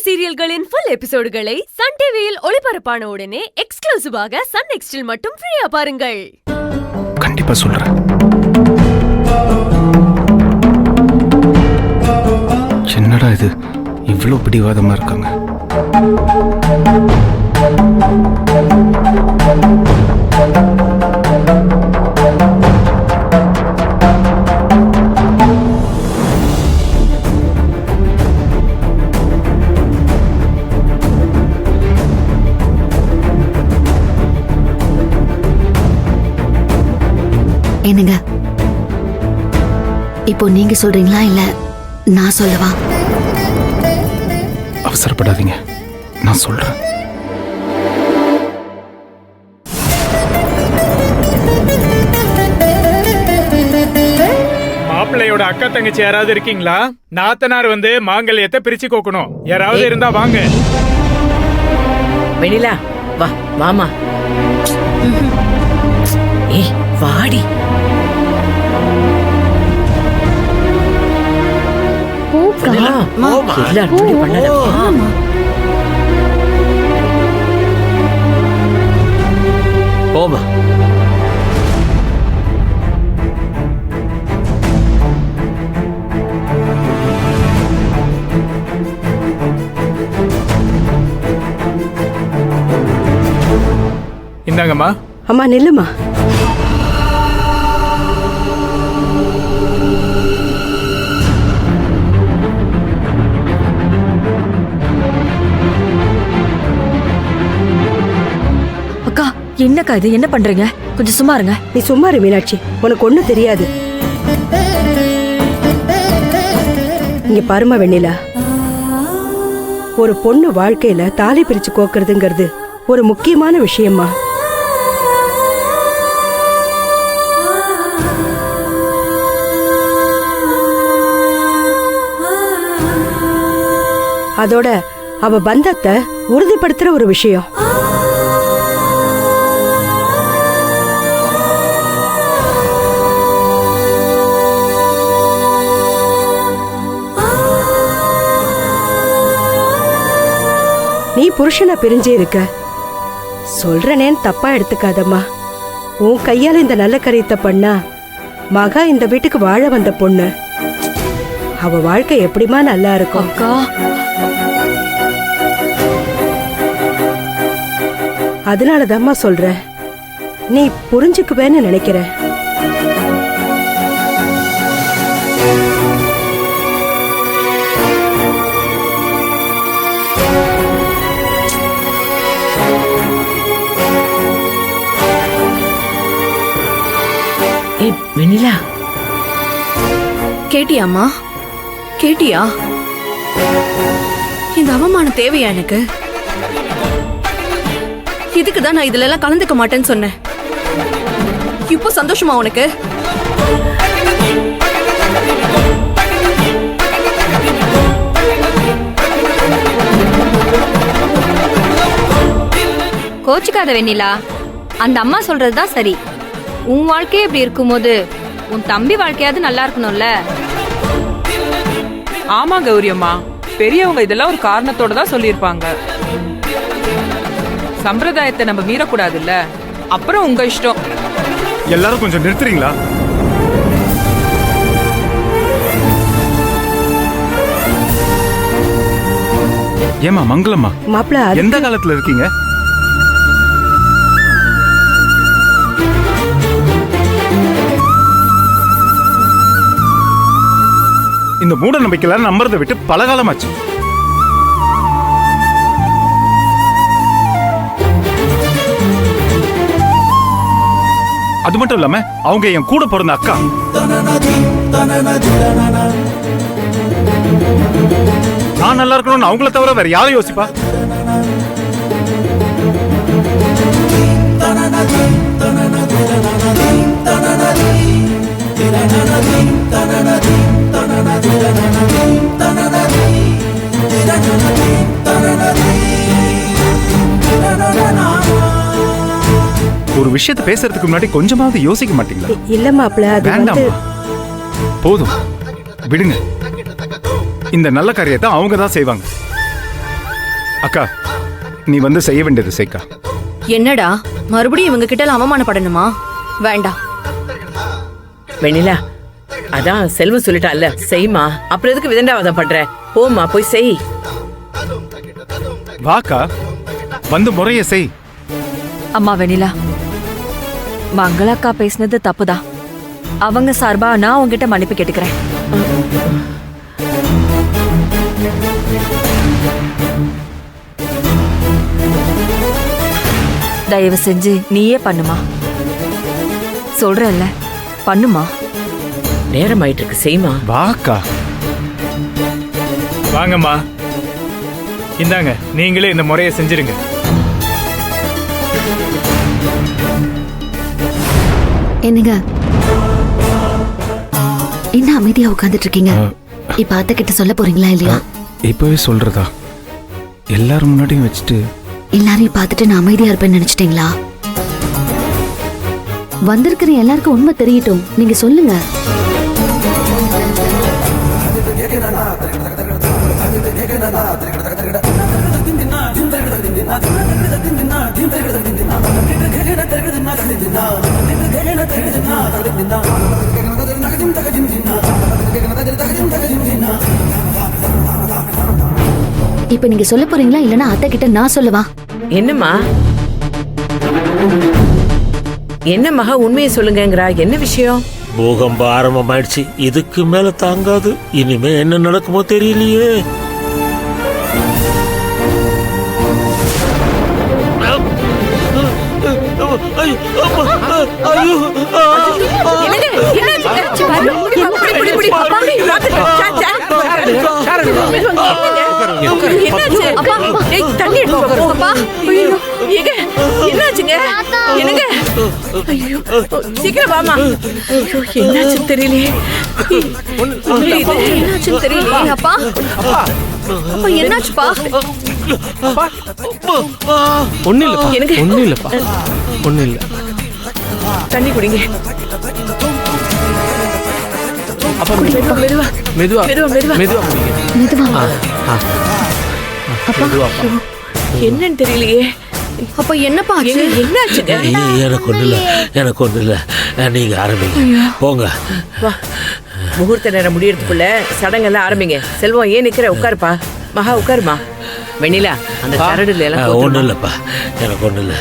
சீரியல்களின் full எபிசோடுகளை Sun டிவியில் ஒளிபரப்பான உடனே எக்ஸ்க்ளூசிவாக சன் நெக்ஸ்டில் மட்டும் ஃப்ரீயா பாருங்கள். கண்டிப்பா சொல்றேன். என்னடா இது இவ்வளவு பிடிவாதமா இருக்காங்க? என்னங்க, இப்போ நீங்க சொல்றீங்களா இல்ல நான் சொல்லவா? அவசரப்படாதீங்க, நான் சொல்றேன். மாப்பிள்ளையோட அக்கா தங்கச்சி யாராவது இருக்கீங்களா? நாத்தனார் வந்து மாங்கல்யத்தை பிரிச்சு கோக்கணும். யாராவது இருந்தா வாங்க. வெண்ணிலா வா, வாமா. ஏய் வாடி. போமா. இந்தாங்கம்மா. அம்மா நில்லுமா. அக்கா, என்னக்கா இது? என்ன பண்றீங்க? கொஞ்சம் சும்மா இருங்க. நீ சும்மா இரு மீனாட்சி, உனக்கு ஒண்ணும் தெரியாது. இங்க பாருமா வெண்ணிலா, ஒரு பொண்ணு வாழ்க்கையில தாலி பிரிச்சு கோக்குறதுங்கிறது ஒரு முக்கியமான விஷயமா. அதோட அவ பந்தத்தை உறுதிப்படுத்துற ஒரு விஷயம். நீ புருஷனை பிரிஞ்சே இருக்க, சொல்றனேன்னு தப்பா எடுத்துக்காதம்மா. உன் கையால இந்த நல்ல காரியத்தை பண்ணா மகா இந்த வீட்டுக்கு வாழ வந்த பொண்ணு, அவ வாழ்க்கை எப்படிமா நல்லா இருக்கும்? அக்கா, அதனாலதாம்மா சொல்ற, நீ புரிஞ்சுக்குவேன்னு நினைக்கிற. வெண்ணிலா, கேட்டியாம்மா? கேட்டியா? இந்த அவமானம் தேவையா எனக்கு? இதுக்குதான் நான் இதுல எல்லாம் கலந்துக்க மாட்டேன்னு சொன்னேன். இப்போ சந்தோஷமா உனக்கு? கோச்சுக்காத வெண்ணிலா, அந்த அம்மா சொல்றதுதான் சரி. உன் வாழ்க்கையே இப்படி இருக்கும்போது உன் தம்பி வாழ்க்கையாவது நல்லா இருக்கணும்ல. ஆமா கௌரி அம்மா, பெரியவங்க இதெல்லாம் ஒரு காரணத்தோட தான் சொல்லியிருப்பாங்க. சம்பிரதாயத்தை நம்ம மீறக்கூடாதுல்ல. அப்புறம் உங்க இஷ்டம். எல்லாரும் கொஞ்சம் நிறுத்துறீங்களா? ஏமா மங்களம்மா, மாப்பிள்ள எந்த காலத்துல இருக்கீங்க? இந்த மூட நம்பிக்கையில நம்புறதை விட்டு பல காலமாச்சு. அது மட்டும் இல்லாம அவங்க என் கூட பிறந்த அக்கா. நான் நல்லா இருக்கணும்னு அவங்கள தவிர வேற யாரும் யோசிப்பா? ஒரு விஷயத்தை பேசுறதுக்கு முன்னாடி கொஞ்சமாவது யோசிக்க மாட்டீங்களா? இல்ல மாப்பிள்ள, அது வேண்டாம், போதும், விடுங்க. இந்த நல்ல காரியத்தை அவங்க தான் செய்வாங்க. அக்கா நீ வந்து செய்ய வேண்டியது செய்க்கா. என்னடா மறுபடியும் இவங்க கிட்ட அவமானப்படணுமா? வேண்டாம். வெண்ணிலா, அதான் செல்வம் சொல்லிட்டான்ல, செய்மா. அப்புறம் எதுக்கு விதண்டாவதம் பண்ற? போம்மா, போய் செய். வாக்கா, வந்து முறைய செய். அம்மா வெண்ணிலா, மங்களாக்கா பேசினது தப்புதான். அவங்க சார்பா நான் உங்ககிட்ட மன்னிப்பு கேட்டுக்கிறேன். தயவு செஞ்சு நீயே பண்ணுமா. சொல்றல்ல, பண்ணுமா. நேரம் ஆயிட்டு இருக்கு, செய்மா. வாக்கா. வாங்கம்மா, இந்தாங்க, நீங்களே இந்த முறையை செஞ்சிருங்க. என்னங்க என்ன அமைதியா உட்கார்ந்துட்டு இருக்கீங்க? இப்ப அத்தை கிட்ட சொல்ல போறீங்களா இல்லையா? இப்பவே சொல்றதா? எல்லாரும் முன்னாடியும் வச்சுட்டு எல்லாரையும் பார்த்துட்டு நான் அமைதியா இருப்பேன்னு நினைச்சிட்டீங்களா? வந்திருக்கிற எல்லாருக்கும் உண்மை தெரியட்டும், நீங்க சொல்லுங்க. இப்ப நீங்க சொல்ல போறீங்களா இல்லனா அத்தை கிட்ட நான் சொல்லவா? என்னம்மா, என்ன மகா, உண்மையை சொல்லுங்கங்கிறா. என்ன விஷயம்? பூகம்பம் ஆரம்பமாயிடுச்சு. இதுக்கு மேல தாங்காது. இனிமே என்ன நடக்குமோ தெரியலையே. சீக்கிரம் வாமா. என்னாச்சு தெரியலையே. என்னாச்சு தெரியலையே. அப்பா, அப்பா என்னாச்சுப்பா? ஒண்ணு இல்லப்பா. ஒண்ணு இல்ல. தண்ணி குடிங்க. மெதுவா. என்னன்னு தெரியலையே. அப்ப என்னப்பா ஆச்சு? என்னாச்சுங்க? எனக்கு ஒண்ணு இல்ல. நீங்க ஆரம்பிங்க, போங்க. வா, முகூர்த்த நேரம் முடியறதுக்குள்ள சடங்கெல்லாம் ஆரம்பிங்க. செல்வம், ஏன் நிக்கிற? உட்காருப்பா. மகா, உட்காருமா. வெண்ணிலா, அந்த கரடுல எல்லாம் ஒண்ணு இல்லப்பா, எனக்கு ஒண்ணு இல்ல.